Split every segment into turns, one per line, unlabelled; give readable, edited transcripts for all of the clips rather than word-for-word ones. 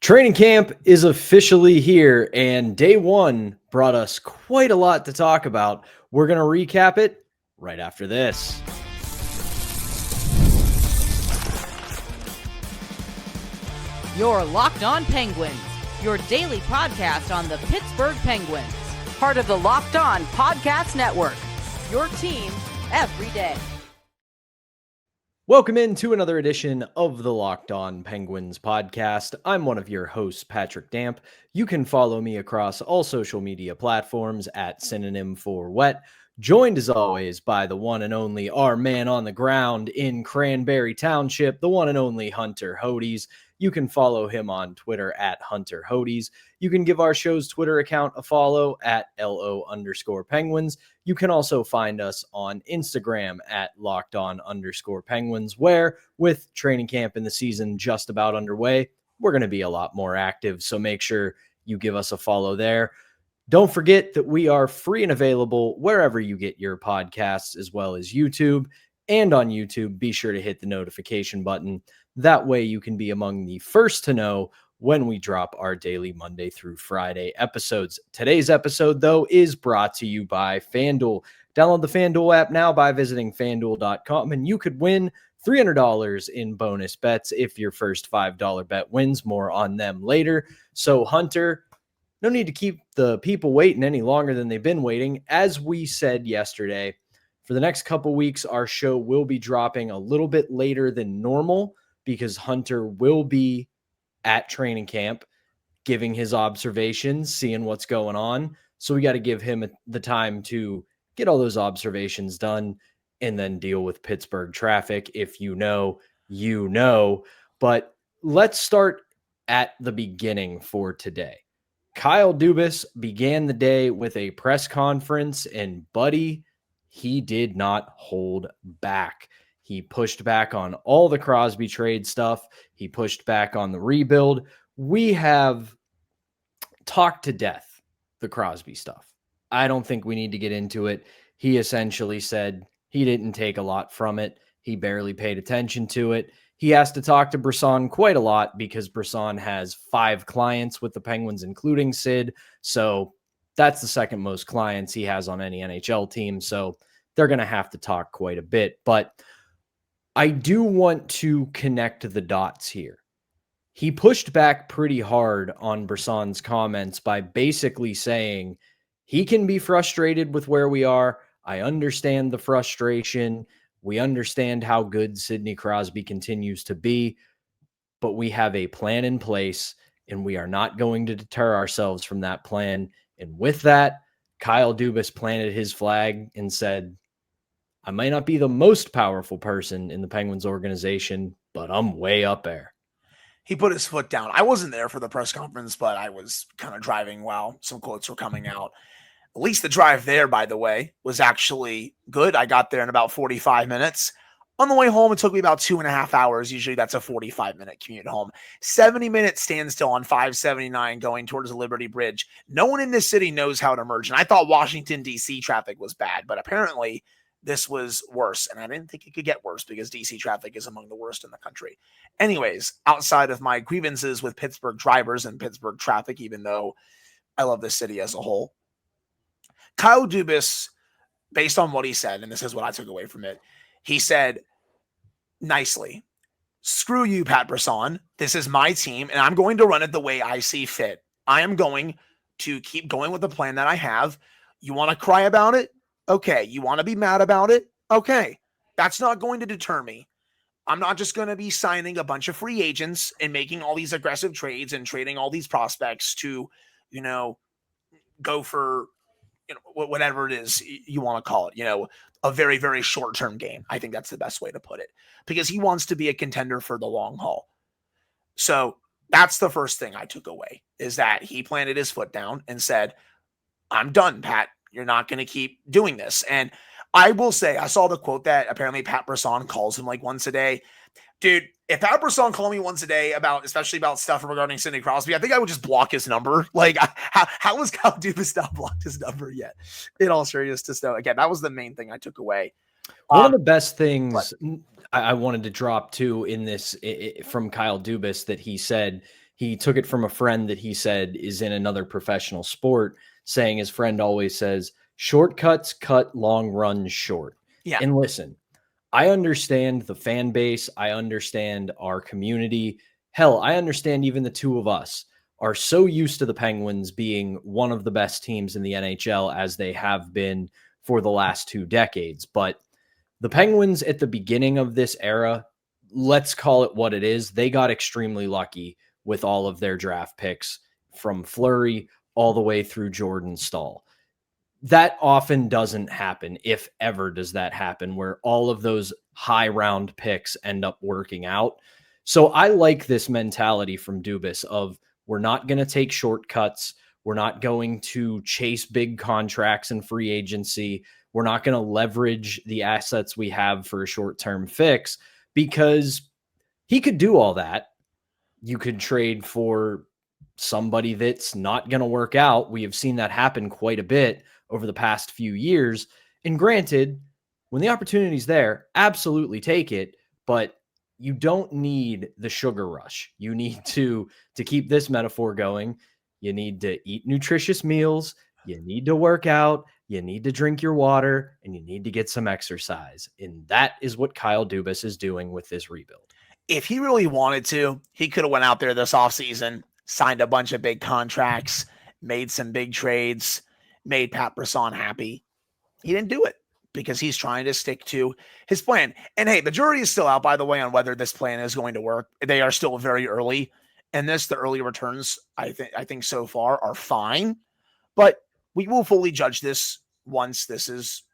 Training camp is officially here, and day one brought us quite a lot to talk about. We're going to recap it right after this.
You're Locked On Penguins, your daily podcast on the Pittsburgh Penguins. Part of the Locked On Podcast Network, your team every day.
Welcome into another edition of the Locked On Penguins podcast. I'm one of your hosts, Patrick Damp. You can follow me across all social media platforms at Synonym for Wet. Joined as always by the one and only our man on the ground in Cranberry Township, the one and only Hunter Hodes. You can follow him on Twitter at Hunter Hodes. You can give our show's Twitter account a follow at LO_Penguins. You can also find us on Instagram at LockedOn_Penguins, where with training camp in the season just about underway, we're going to be a lot more active. So make sure you give us a follow there. Don't forget that we are free and available wherever you get your podcasts, as well as YouTube. And on YouTube, be sure to hit the notification button. That way you can be among the first to know when we drop our daily Monday through Friday episodes. Today's episode, though, is brought to you by FanDuel. Download the FanDuel app now by visiting FanDuel.com, and you could win $300 in bonus bets if your first $5 bet wins. More on them later. So, Hunter, no need to keep the people waiting any longer than they've been waiting. As we said yesterday, for the next couple weeks, our show will be dropping a little bit later than normal because Hunter will be at training camp giving his observations, seeing what's going on. So we got to give him the time to get all those observations done and then deal with Pittsburgh traffic. If you know, you know. But let's start at the beginning for today. Kyle Dubas began the day with a press conference, and buddy, he did not hold back. He pushed back on all the Crosby trade stuff. He pushed back on the rebuild. We have talked to death the Crosby stuff. I don't think we need to get into it. He essentially said he didn't take a lot from it. He barely paid attention to it. He has to talk to Brisson quite a lot because Brisson has 5 clients with the Penguins, including Sid. So that's the second most clients he has on any NHL team. So they're going to have to talk quite a bit. But I do want to connect the dots here. He pushed back pretty hard on Brisson's comments by basically saying he can be frustrated with where we are. I understand the frustration. We understand how good Sidney Crosby continues to be, but we have a plan in place and we are not going to deter ourselves from that plan. And with that, Kyle Dubas planted his flag and said, I might not be the most powerful person in the Penguins organization, but I'm way up there.
He put his foot down. I wasn't there for the press conference, but I was kind of driving while some quotes were coming out. At least the drive there, by the way, was actually good. I got there in about 45 minutes. On the way home, it took me about 2.5 hours. Usually that's a 45-minute commute home. 70-minute standstill on 579 going towards the Liberty Bridge. No one in this city knows how to merge. And I thought Washington, D.C. traffic was bad, but apparently this was worse, and I didn't think it could get worse because DC traffic is among the worst in the country. Anyways, outside of my grievances with Pittsburgh drivers and Pittsburgh traffic, even though I love this city as a whole, Kyle Dubas, based on what he said, and this is what I took away from it, he said nicely, screw you, Pat Brisson. This is my team, and I'm going to run it the way I see fit. I am going to keep going with the plan that I have. You want to cry about it? Okay. You want to be mad about it? Okay. That's not going to deter me. I'm not just going to be signing a bunch of free agents and making all these aggressive trades and trading all these prospects to, go for, whatever it is you want to call it, a very, very short-term game. I think that's the best way to put it because he wants to be a contender for the long haul. So that's the first thing I took away is that he planted his foot down and said, I'm done, Pat. You're not going to keep doing this. And I will say, I saw the quote that apparently Pat Brisson calls him like once a day. Dude, if Pat Brisson called me once a day especially about stuff regarding Sidney Crosby, I think I would just block his number. Like, how has Kyle Dubas not blocked his number yet? In all seriousness, though, again, that was the main thing I took away.
One of the best things I wanted to drop too in this from Kyle Dubas that he said He took it from a friend that he said is in another professional sport, saying his friend always says, shortcuts cut long runs short.
Yeah.
And listen, I understand the fan base. I understand our community. Hell, I understand even the two of us are so used to the Penguins being one of the best teams in the NHL as they have been for the last 2 decades. But the Penguins at the beginning of this era, let's call it what it is, they got extremely lucky with all of their draft picks from Fleury all the way through Jordan Staal. That often doesn't happen, if ever does that happen, where all of those high round picks end up working out. So I like this mentality from Dubas of we're not going to take shortcuts. We're not going to chase big contracts in free agency. We're not going to leverage the assets we have for a short-term fix, because he could do all that. You could trade for somebody that's not going to work out. We have seen that happen quite a bit over the past few years. And granted, when the opportunity's there, absolutely take it, but you don't need the sugar rush. You need to keep this metaphor going. You need to eat nutritious meals. You need to work out. You need to drink your water, and you need to get some exercise. And that is what Kyle Dubas is doing with this rebuild.
If he really wanted to, he could have went out there this offseason, signed a bunch of big contracts, made some big trades, made Pat Brisson happy. He didn't do it because he's trying to stick to his plan. And hey, the jury is still out, by the way, on whether this plan is going to work. They are still very early. And the early returns, I think so far are fine. But we will fully judge this once this is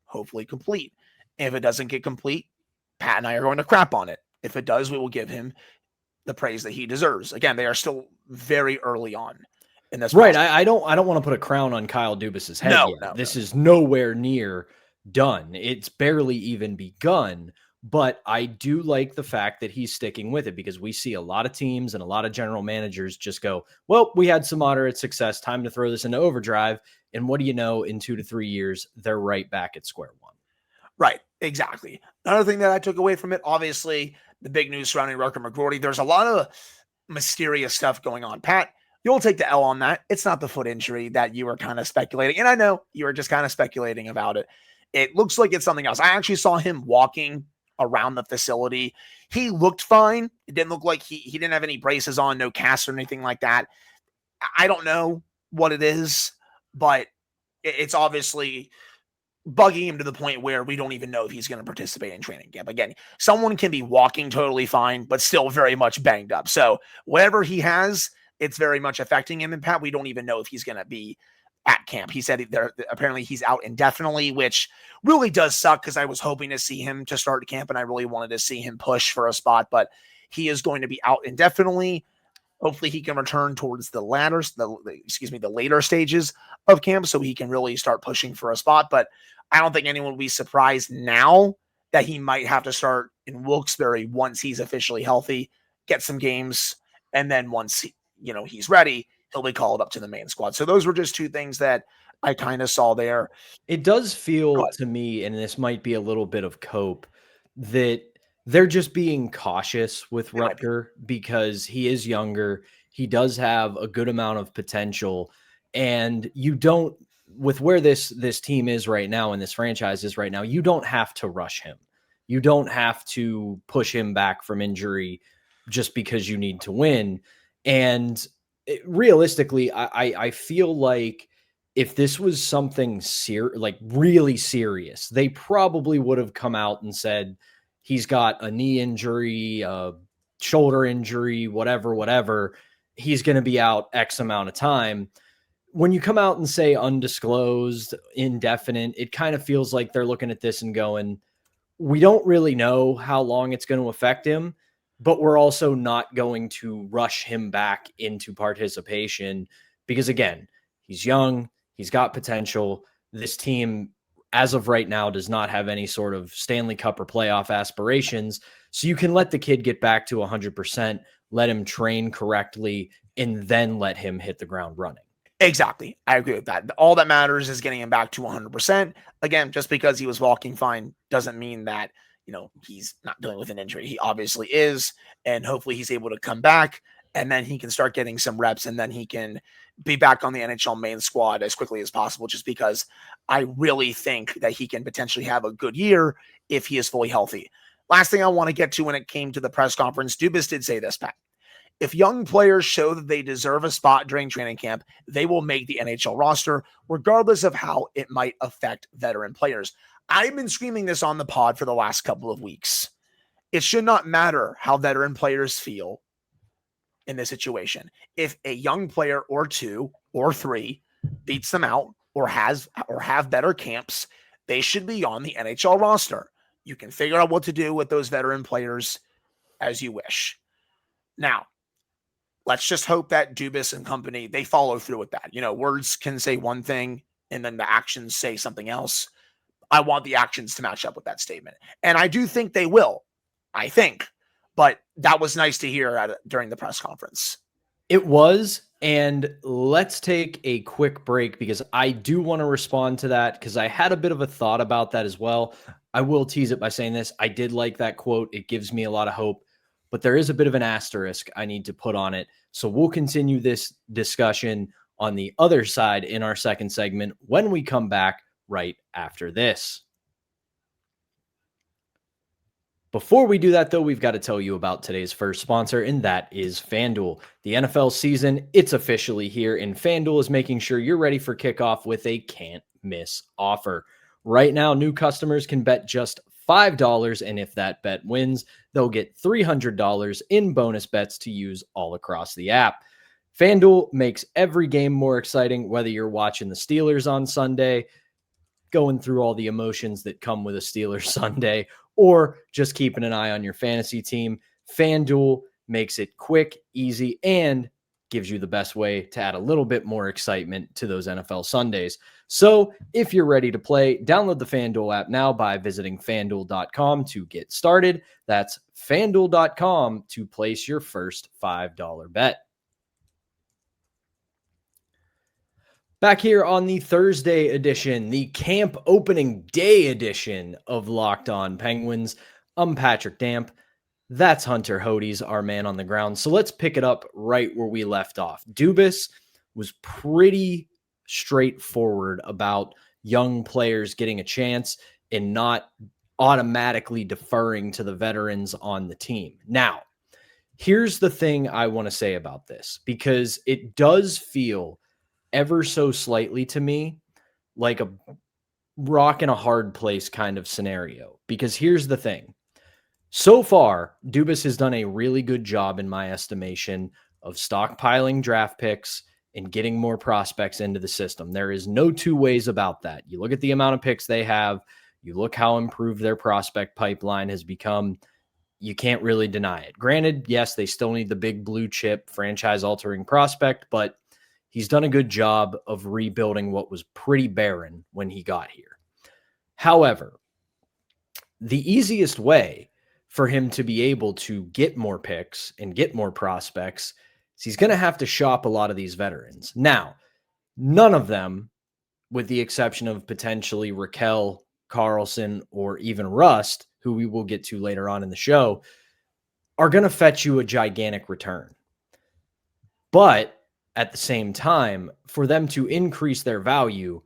hopefully complete. If it doesn't get complete, Pat and I are going to crap on it. If it does, we will give him the praise that he deserves. Again, they are still very early on in this.
Right. I don't want to put a crown on Kyle Dubas's head yet.
No,
this is nowhere near done. It's barely even begun. But I do like the fact that he's sticking with it, because we see a lot of teams and a lot of general managers just go, well, we had some moderate success. Time to throw this into overdrive. And what do you know, in 2 to 3 years, they're right back at square one.
Right. Exactly. Another thing that I took away from it, obviously, the big news surrounding Rucker McGroarty. There's a lot of mysterious stuff going on. Pat, you'll take the L on that. It's not the foot injury that you were kind of speculating. And I know you were just kind of speculating about it. It looks like it's something else. I actually saw him walking around the facility. He looked fine. It didn't look like he didn't have any braces on, no cast or anything like that. I don't know what it is, but it's obviously bugging him to the point where we don't even know if he's going to participate in training camp. Again, someone can be walking totally fine, but still very much banged up. So whatever he has, it's very much affecting him. And Pat, we don't even know if he's going to be at camp. He said apparently he's out indefinitely, which really does suck, because I was hoping to see him to start camp and I really wanted to see him push for a spot, but he is going to be out indefinitely. Hopefully he can return towards the later stages of camp so he can really start pushing for a spot. But I don't think anyone will be surprised now that he might have to start in Wilkes-Barre once he's officially healthy, get some games, and then once he's ready, he'll be called up to the main squad. So those were just two things that I kind of saw there.
It does feel to me, and this might be a little bit of cope, that they're just being cautious with Rucker because he is younger. He does have a good amount of potential, and you don't, with where this team is right now and this franchise is right now, you don't have to rush him. You don't have to push him back from injury just because you need to win. And realistically, I feel like if this was something really serious, they probably would have come out and said, he's got a knee injury, a shoulder injury, whatever. He's going to be out X amount of time. When you come out and say undisclosed, indefinite, it kind of feels like they're looking at this and going, we don't really know how long it's going to affect him, but we're also not going to rush him back into participation because, again, he's young, he's got potential. This team, as of right now, does not have any sort of Stanley Cup or playoff aspirations. So you can let the kid get back to 100%, let him train correctly, and then let him hit the ground running.
Exactly. I agree with that. All that matters is getting him back to 100%. Again, just because he was walking fine doesn't mean that, he's not dealing with an injury. He obviously is, and hopefully he's able to come back and then he can start getting some reps, and then he can be back on the NHL main squad as quickly as possible, just because I really think that he can potentially have a good year if he is fully healthy. Last thing I want to get to when it came to the press conference, Dubas did say this, Pat. If young players show that they deserve a spot during training camp, they will make the NHL roster, regardless of how it might affect veteran players. I've been screaming this on the pod for the last couple of weeks. It should not matter how veteran players feel in this situation. If a young player or two or three beats them out or have better camps, they should be on the NHL roster. You can figure out what to do with those veteran players as you wish. Now, let's just hope that Dubas and company, they follow through with that. Words can say one thing and then the actions say something else. I want the actions to match up with that statement. And I do think they will, I think. But that was nice to hear during the press conference.
It was. And let's take a quick break because I do want to respond to that because I had a bit of a thought about that as well. I will tease it by saying this. I did like that quote. It gives me a lot of hope, but there is a bit of an asterisk I need to put on it. So we'll continue this discussion on the other side in our second segment when we come back right after this. Before we do that, though, we've got to tell you about today's first sponsor, and that is FanDuel. The NFL season, it's officially here, and FanDuel is making sure you're ready for kickoff with a can't-miss offer. Right now, new customers can bet just $5, and if that bet wins, they'll get $300 in bonus bets to use all across the app. FanDuel makes every game more exciting, whether you're watching the Steelers on Sunday, going through all the emotions that come with a Steelers Sunday, or just keeping an eye on your fantasy team. FanDuel makes it quick, easy, and gives you the best way to add a little bit more excitement to those NFL Sundays. So if you're ready to play, download the FanDuel app now by visiting FanDuel.com to get started. That's FanDuel.com to place your first $5 bet. Back here on the Thursday edition, the camp opening day edition of Locked On Penguins. I'm Patrick Damp. That's Hunter Hodes, our man on the ground. So let's pick it up right where we left off. Dubas was pretty straightforward about young players getting a chance and not automatically deferring to the veterans on the team. Now, here's the thing I want to say about this, because it does feel ever so slightly to me like a rock in a hard place kind of scenario. Because here's the thing. So far, Dubas has done a really good job, in my estimation, of stockpiling draft picks and getting more prospects into the system. There is no two ways about that. You look at the amount of picks they have, you look how improved their prospect pipeline has become, you can't really deny it. Granted, yes, they still need the big blue chip franchise-altering prospect, but he's done a good job of rebuilding what was pretty barren when he got here. However, the easiest way for him to be able to get more picks and get more prospects is he's going to have to shop a lot of these veterans. Now, none of them, with the exception of potentially Raquel, Carlson, or even Rust, who we will get to later on in the show, are going to fetch you a gigantic return. But at the same time, for them to increase their value,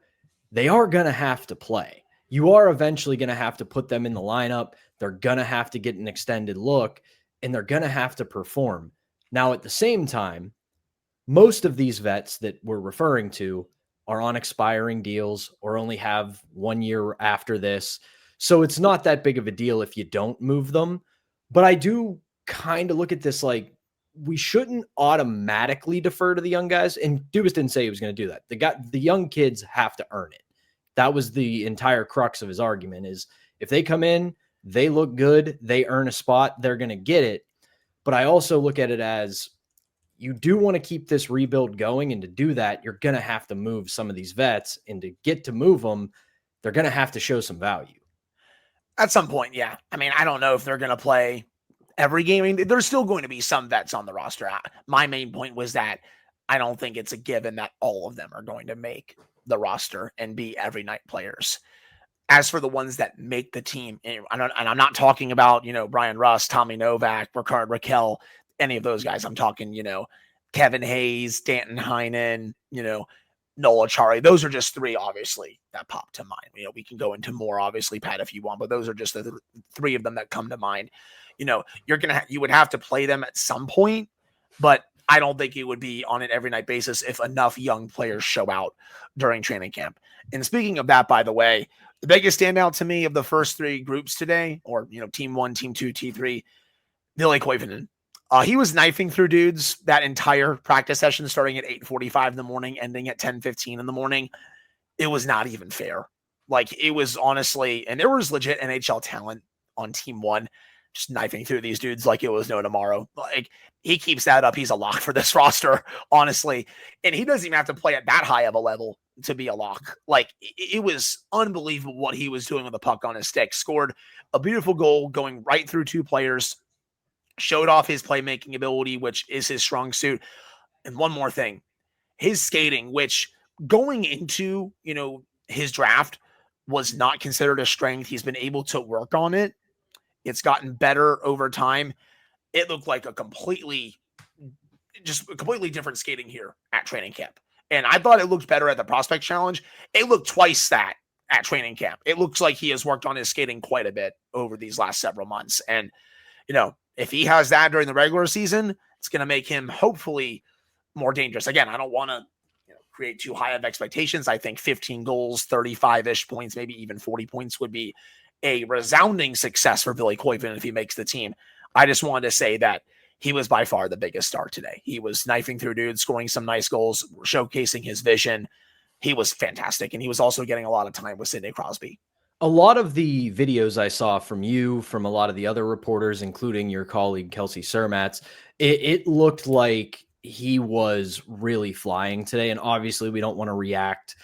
they are going to have to play. You are eventually going to have to put them in the lineup. They're going to have to get an extended look, and they're going to have to perform. Now, at the same time, most of these vets that we're referring to are on expiring deals or only have 1 year after this. So it's not that big of a deal if you don't move them. But I do kind of look at this like, we shouldn't automatically defer to the young guys. And Dubas didn't say he was going to do that. The young kids have to earn it. That was the entire crux of his argument, is if they come in, they look good, they earn a spot, they're going to get it. But I also look at it as, you do want to keep this rebuild going. And to do that, you're going to have to move some of these vets. And to get to move them, they're going to have to show some value.
At some point, yeah. I mean, I don't know if they're going to play every game. I mean, there's still going to be some vets on the roster. My main point was that I don't think it's a given that all of them are going to make the roster and be every night players. As for the ones that make the team, and I'm not talking about, Brian Rust, Tommy Novak, Rickard Rakell, any of those guys. I'm talking, Kevin Hayes, Danton Heinen, Noah Chari. Those are just three, obviously, that pop to mind. We can go into more, obviously, Pat, if you want, but those are just the three of them that come to mind. You would have to play them at some point, but I don't think it would be on an every night basis if enough young players show out during training camp. And speaking of that, by the way, the biggest standout to me of the first three groups today, or, team 1, team 2, T3, Villie Koivunen. He was knifing through dudes that entire practice session, starting at 8:45 in the morning, ending at 10:15 in the morning. It was not even fair. Like, it was honestly, and there was legit NHL talent on team 1, just knifing through these dudes like it was no tomorrow. Like, he keeps that up, he's a lock for this roster, honestly. And he doesn't even have to play at that high of a level to be a lock. Like, it was unbelievable what he was doing with the puck on his stick. Scored a beautiful goal going right through two players. Showed off his playmaking ability, which is his strong suit. And one more thing, his skating, which going into, his draft was not considered a strength. He's been able to work on it. It's gotten better over time. It looked like a completely different skating here at training camp. And I thought it looked better at the Prospect Challenge. It looked twice that at training camp. It looks like he has worked on his skating quite a bit over these last several months. And, if he has that during the regular season, it's going to make him hopefully more dangerous. Again, I don't want to create too high of expectations. I think 15 goals, 35-ish points, maybe even 40 points would be a resounding success for Villie Koivunen if he makes the team. I just wanted to say that he was by far the biggest star today. He was knifing through dudes, scoring some nice goals, showcasing his vision. He was fantastic, and he was also getting a lot of time with Sidney Crosby.
A lot of the videos I saw from you, from a lot of the other reporters, including your colleague Kelsey Surmatz, it looked like he was really flying today. And obviously we don't want to react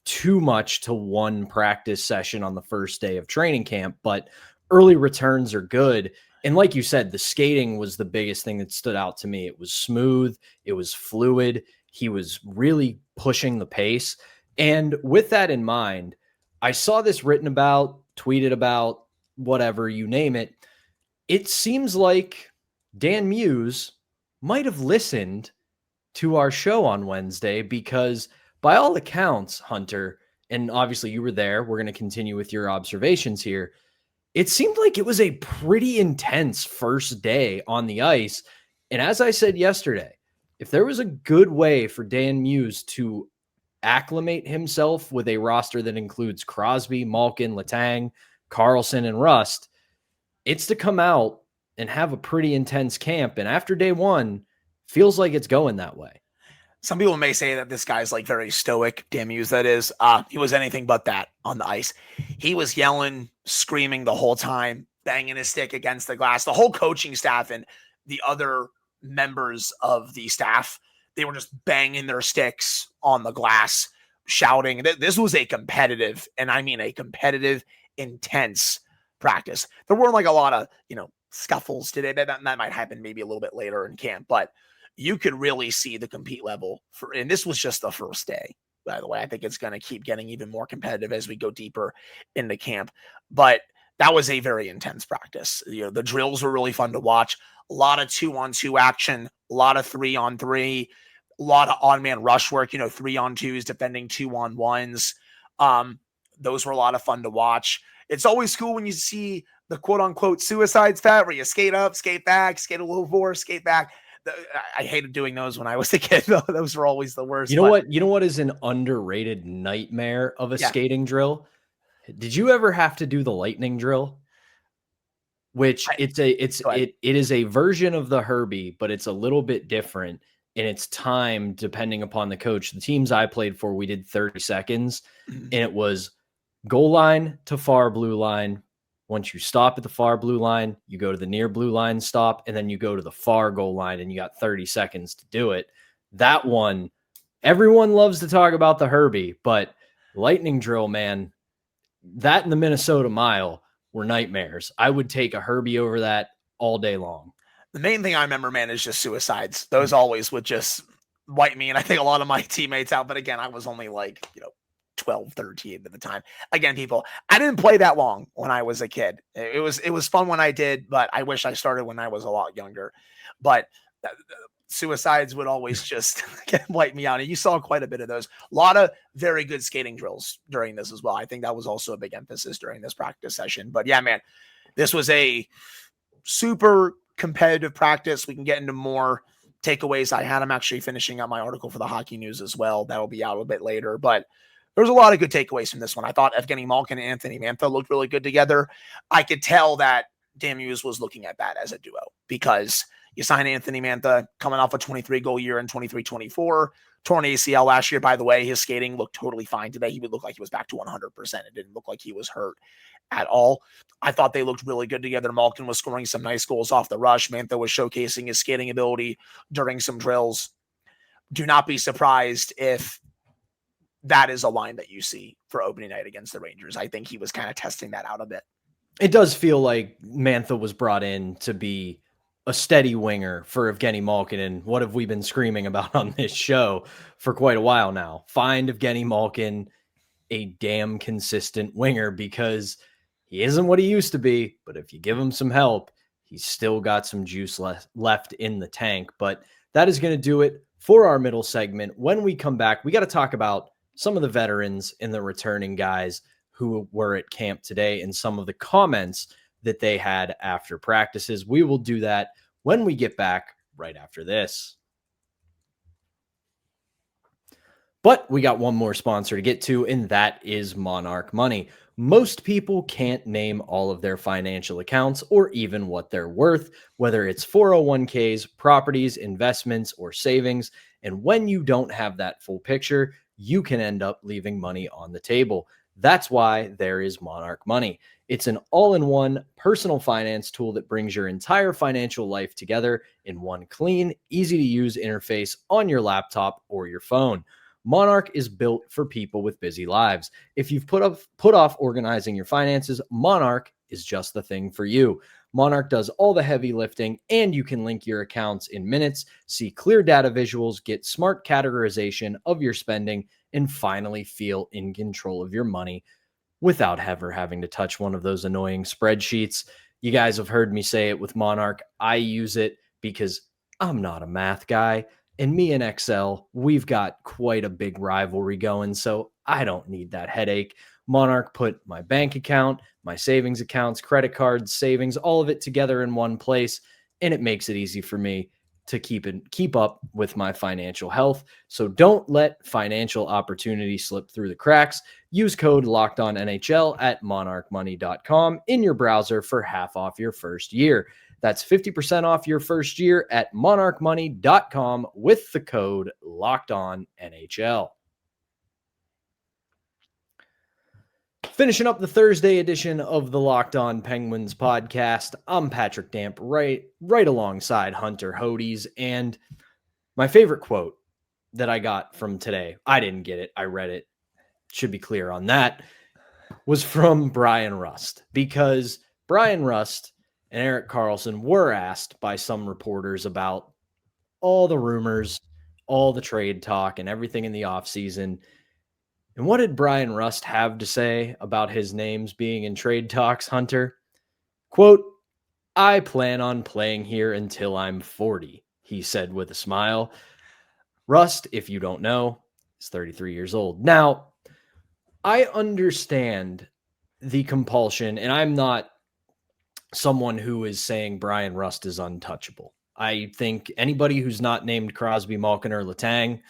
too much to one practice session on the first day of training camp, but early returns are good. And like you said, the skating was the biggest thing that stood out to me. It was smooth. It was fluid. He was really pushing the pace. And with that in mind, I saw this written about, tweeted about, whatever, you name it. It seems like Dan Muse might have listened to our show on Wednesday because by all accounts, Hunter, and obviously you were there, we're going to continue with your observations here. It seemed like it was a pretty intense first day on the ice. And as I said yesterday, if there was a good way for Dan Muse to acclimate himself with a roster that includes Crosby, Malkin, Letang, Carlson, and Rust, it's to come out and have a pretty intense camp. And after day one, feels like it's going that way.
Some people may say that this guy's like very stoic, Dan Muse, that is. He was anything but that on the ice. He was yelling, screaming the whole time, banging his stick against the glass. The whole coaching staff and the other members of the staff, they were just banging their sticks on the glass, shouting. This was a competitive, and I mean a competitive, intense practice. There weren't like a lot of, scuffles today. That might happen maybe a little bit later in camp, but you could really see the compete level and this was just the first day, by the way. I think it's going to keep getting even more competitive as we go deeper into camp, but that was a very intense practice. The drills were really fun to watch. A lot of 2-on-2 action, a lot of 3-on-3, a lot of on-man rush work, 3-on-2s, defending 2-on-1s. Those were a lot of fun to watch. It's always cool when you see the quote-unquote suicides, Pat, where you skate up, skate back, skate a little forward, skate back. I hated doing those when I was a kid, though. Those were always the worst.
You know what is an underrated nightmare of a skating drill? Did you ever have to do the lightning drill? Which it is a version of the Herbie, but it's a little bit different in its time depending upon the coach. The teams I played for, we did 30 seconds, and it was goal line to far blue line. Once you stop at the far blue line, you go to the near blue line stop, and then you go to the far goal line, and you got 30 seconds to do it. That one, everyone loves to talk about the Herbie, but lightning drill, man, that and the Minnesota Mile were nightmares. I would take a Herbie over that all day long.
The main thing I remember, man, is just suicides. Those always would just wipe me, and I think a lot of my teammates out. But again, I was only 12, 13 at the time. Again, people, I didn't play that long when I was a kid. It was fun when I did, but I wish I started when I was a lot younger. But suicides would always just wipe me out. And you saw quite a bit of those. A lot of very good skating drills during this as well. I think that was also a big emphasis during this practice session. But yeah, man, this was a super competitive practice. We can get into more takeaways. I had them actually finishing up my article for the Hockey News as well. That'll be out a bit later. But there was a lot of good takeaways from this one. I thought Evgeny Malkin and Anthony Mantha looked really good together. I could tell that Dan Muse was looking at that as a duo because you sign Anthony Mantha coming off a 23-goal year in 23-24. Torn ACL last year, by the way. His skating looked totally fine today. He would look like he was back to 100%. It didn't look like he was hurt at all. I thought they looked really good together. Malkin was scoring some nice goals off the rush. Mantha was showcasing his skating ability during some drills. Do not be surprised if that is a line that you see for opening night against the Rangers. I think he was kind of testing that out a bit.
It does feel like Mantha was brought in to be a steady winger for Evgeny Malkin. And what have we been screaming about on this show for quite a while now? Find Evgeny Malkin a damn consistent winger because he isn't what he used to be. But if you give him some help, he's still got some juice left in the tank. But that is going to do it for our middle segment. When we come back, we got to talk about some of the veterans and the returning guys who were at camp today and some of the comments that they had after practices. We will do that when we get back right after this. But we got one more sponsor to get to, and that is Monarch Money. Most people can't name all of their financial accounts or even what they're worth, whether it's 401ks, properties, investments, or savings. And when you don't have that full picture, you can end up leaving money on the table. That's why there is Monarch Money. It's an all-in-one personal finance tool that brings your entire financial life together in one clean, easy-to-use interface on your laptop or your phone. Monarch is built for people with busy lives. If you've put off organizing your finances, Monarch is just the thing for you. Monarch does all the heavy lifting, and you can link your accounts in minutes, see clear data visuals, get smart categorization of your spending, and finally feel in control of your money without ever having to touch one of those annoying spreadsheets. You guys have heard me say it with Monarch. I use it because I'm not a math guy, and me and Excel, we've got quite a big rivalry going, so I don't need that headache. Monarch put my bank account, my savings accounts, credit cards, savings, all of it together in one place, and it makes it easy for me to keep up with my financial health. So don't let financial opportunity slip through the cracks. Use code LOCKEDONNHL at monarchmoney.com in your browser for half off your first year. That's 50% off your first year at monarchmoney.com with the code LOCKEDONNHL. Finishing up the Thursday edition of the Locked On Penguins podcast, I'm Patrick Damp, right alongside Hunter Hodes. And my favorite quote that I got from today, I didn't get it, I read it, should be clear on that, was from Brian Rust. Because Brian Rust and Erik Karlsson were asked by some reporters about all the rumors, all the trade talk, and everything in the offseason. And what did Brian Rust have to say about his names being in trade talks, Hunter? Quote, "I plan on playing here until I'm 40, he said with a smile. Rust, if you don't know, is 33 years old. Now, I understand the compulsion, and I'm not someone who is saying Brian Rust is untouchable. I think anybody who's not named Crosby, Malkin, or Letang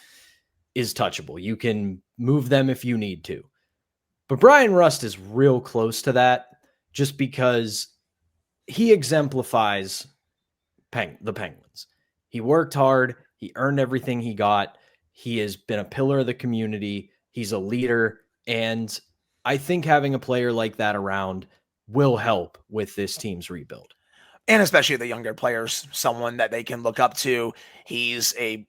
is touchable. You can move them if you need to. But Brian Rust is real close to that just because he exemplifies the Penguins. He worked hard. He earned everything he got. He has been a pillar of the community. He's a leader. And I think having a player like that around will help with this team's rebuild.
And especially the younger players, someone that they can look up to. He's a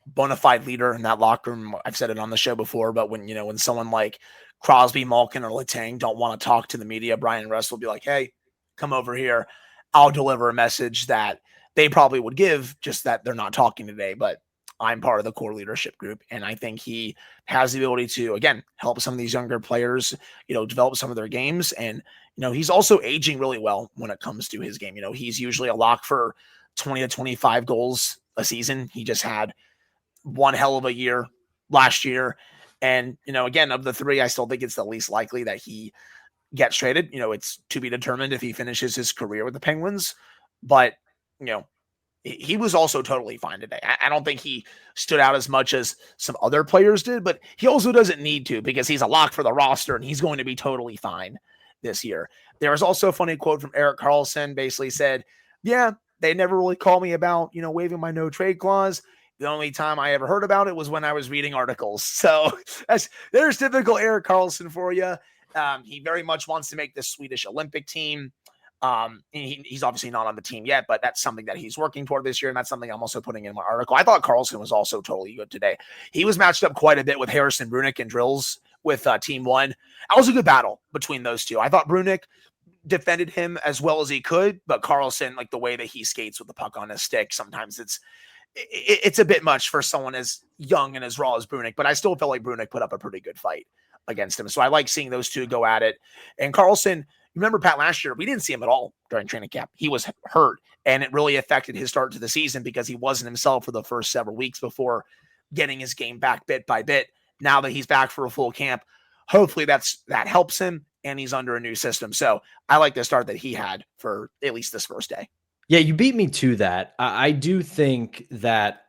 bona fide leader in that locker room. I've said it on the show before, but when someone like Crosby, Malkin, or Letang don't want to talk to the media, Brian Rust will be like, hey, come over here. I'll deliver a message that they probably would give, just that they're not talking today, but I'm part of the core leadership group. And I think he has the ability to, again, help some of these younger players, develop some of their games. And, he's also aging really well when it comes to his game. He's usually a lock for 20 to 25 goals a season. He just had one hell of a year last year. And, again, of the three, I still think it's the least likely that he gets traded. It's to be determined if he finishes his career with the Penguins. But, he was also totally fine today. I don't think he stood out as much as some other players did, but he also doesn't need to because he's a lock for the roster and he's going to be totally fine this year. There was also a funny quote from Erik Karlsson, basically said, yeah, they never really called me about, waiving my no trade clause. The only time I ever heard about it was when I was reading articles. So there's typical Erik Karlsson for you. He very much wants to make this Swedish Olympic team. He's obviously not on the team yet, but that's something that he's working toward this year. And that's something I'm also putting in my article. I thought Karlsson was also totally good today. He was matched up quite a bit with Harrison Brunick in drills with Team One. That was a good battle between those two. I thought Brunick defended him as well as he could, but Karlsson, like the way that he skates with the puck on his stick, sometimes it's a bit much for someone as young and as raw as Brunick, but I still felt like Brunick put up a pretty good fight against him. So I like seeing those two go at it. And Karlsson, remember Pat last year, we didn't see him at all during training camp. He was hurt, and it really affected his start to the season because he wasn't himself for the first several weeks before getting his game back bit by bit. Now that he's back for a full camp, hopefully that helps him, and he's under a new system. So I like the start that he had for at least this first day.
Yeah, you beat me to that. I do think that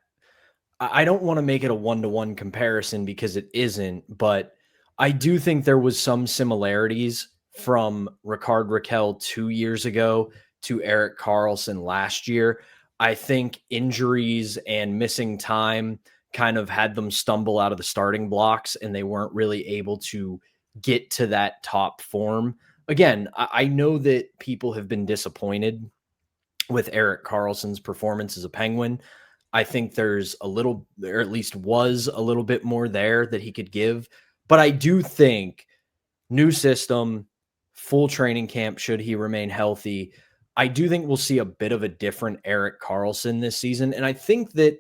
I don't want to make it a one-to-one comparison because it isn't, but I do think there was some similarities from Rickard Rakell 2 years ago to Erik Karlsson last year. I think injuries and missing time kind of had them stumble out of the starting blocks, and they weren't really able to get to that top form. Again, I know that people have been disappointed with Erik Karlsson's performance as a Penguin. I think there's a little, or at least was a little bit more there that he could give. But I do think new system, full training camp, should he remain healthy, I do think we'll see a bit of a different Erik Karlsson this season. And I think that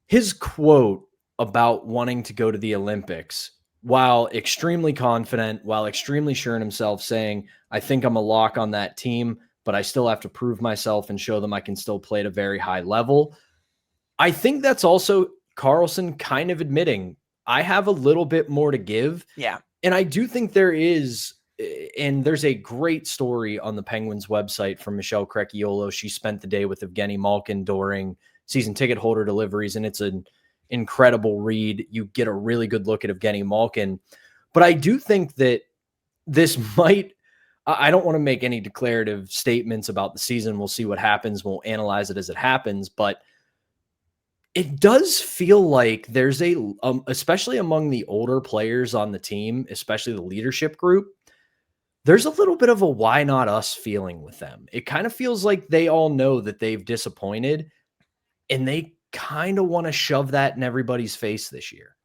his quote about wanting to go to the Olympics, while extremely confident, while extremely sure in himself, saying, I think I'm a lock on that team, but I still have to prove myself and show them I can still play at a very high level. I think that's also Karlsson kind of admitting, I have a little bit more to give.
Yeah.
And I do think there is, and there's a great story on the Penguins website from Michelle Crecchiolo. She spent the day with Evgeny Malkin during season ticket holder deliveries, and it's an incredible read. You get a really good look at Evgeny Malkin. But I do think that this might, I don't want to make any declarative statements about the season. We'll see what happens. We'll analyze it as it happens. But it does feel like there's especially among the older players on the team, especially the leadership group, there's a little bit of a why not us feeling with them. It kind of feels like they all know that they've disappointed, and they kind of want to shove that in everybody's face this year.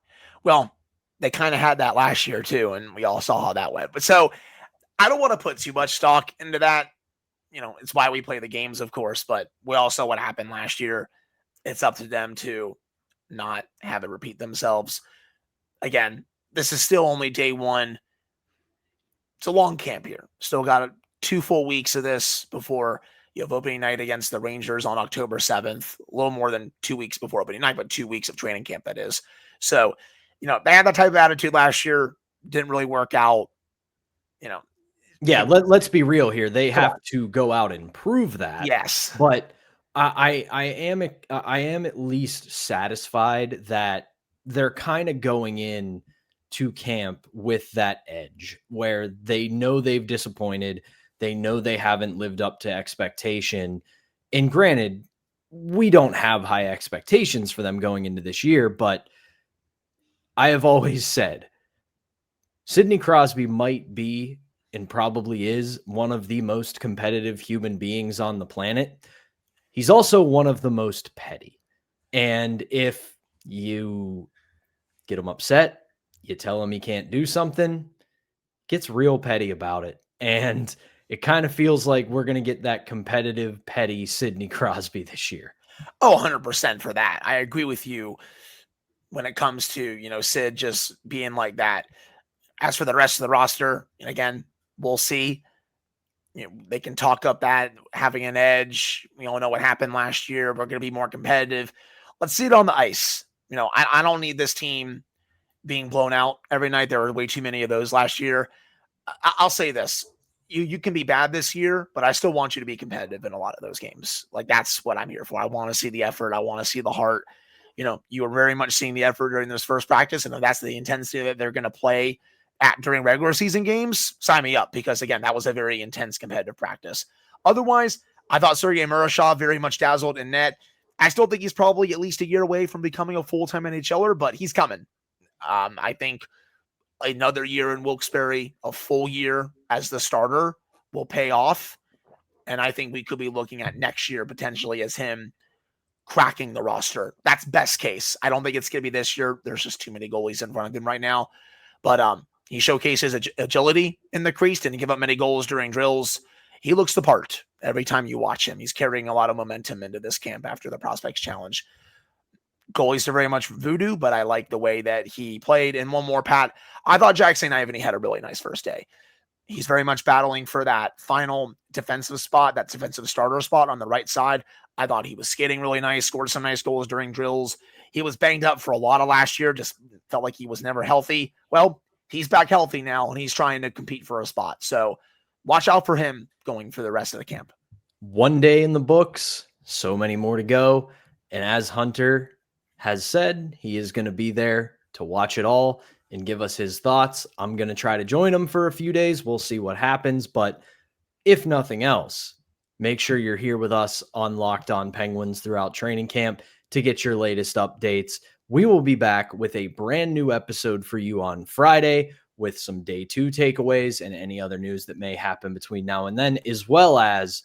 Well, they kind of had that last year too, and we all saw how that went. But so I don't want to put too much stock into that. It's why we play the games, of course, but we all saw what happened last year. It's up to them to not have it repeat themselves. Again, this is still only day one. It's a long camp here. Still got 2 full weeks of this before you have opening night against the Rangers on October 7th. A little more than 2 weeks before opening night, but 2 weeks of training camp, that is. So, they had that type of attitude last year. Didn't really work out.
Yeah, let's be real here. They have to go out and prove that.
Yes.
But I am at least satisfied that they're kind of going in to camp with that edge where they know they've disappointed. They know they haven't lived up to expectation. And granted, we don't have high expectations for them going into this year, but I have always said Sidney Crosby might be and probably is one of the most competitive human beings on the planet. He's also one of the most petty. And if you get him upset, you tell him he can't do something, gets real petty about it. And it kind of feels like we're going to get that competitive, petty Sidney Crosby this year.
Oh, 100% for that. I agree with you when it comes to, Sid just being like that. As for the rest of the roster, again, we'll see. they can talk up that having an edge. We all know what happened last year. We're going to be more competitive. Let's see it on the ice. I don't need this team being blown out every night. There were way too many of those last year. I'll say this. You can be bad this year, but I still want you to be competitive in a lot of those games. Like, that's what I'm here for. I want to see the effort. I want to see the heart. You are very much seeing the effort during this first practice, and if that's the intensity that they're going to play at during regular season games, sign me up, because again, that was a very intense competitive practice. Otherwise, I thought Sergei Murashov very much dazzled in net. I still think he's probably at least a year away from becoming a full-time NHLer, but he's coming. I think another year in Wilkes-Barre, a full year as the starter, will pay off. And I think we could be looking at next year potentially as him cracking the roster. That's best case. I don't think it's going to be this year. There's just too many goalies in front of him right now. But he showcases agility in the crease, didn't give up many goals during drills. He looks the part every time you watch him. He's carrying a lot of momentum into this camp after the Prospects Challenge. Goalies are very much voodoo, but I like the way that he played. And one more, Pat. I thought Jack St. Ivany had a really nice first day. He's very much battling for that final defensive spot, that defensive starter spot on the right side. I thought he was skating really nice, scored some nice goals during drills. He was banged up for a lot of last year, just felt like he was never healthy. Well, he's back healthy now, and he's trying to compete for a spot. So watch out for him going for the rest of the camp.
One day in the books, so many more to go. And as Hunter has said, he is going to be there to watch it all and give us his thoughts. I'm going to try to join him for a few days. We'll see what happens. But if nothing else, make sure you're here with us on Locked On Penguins throughout training camp to get your latest updates. We will be back with a brand new episode for you on Friday with some day 2 takeaways and any other news that may happen between now and then, as well as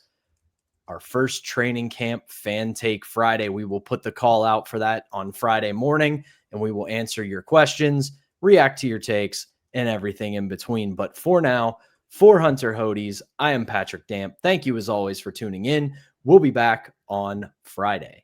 our first training camp fan take Friday. We will put the call out for that on Friday morning, and we will answer your questions, react to your takes, and everything in between. But for now, for Hunter Hodes, I am Patrick Damp. Thank you as always for tuning in. We'll be back on Friday.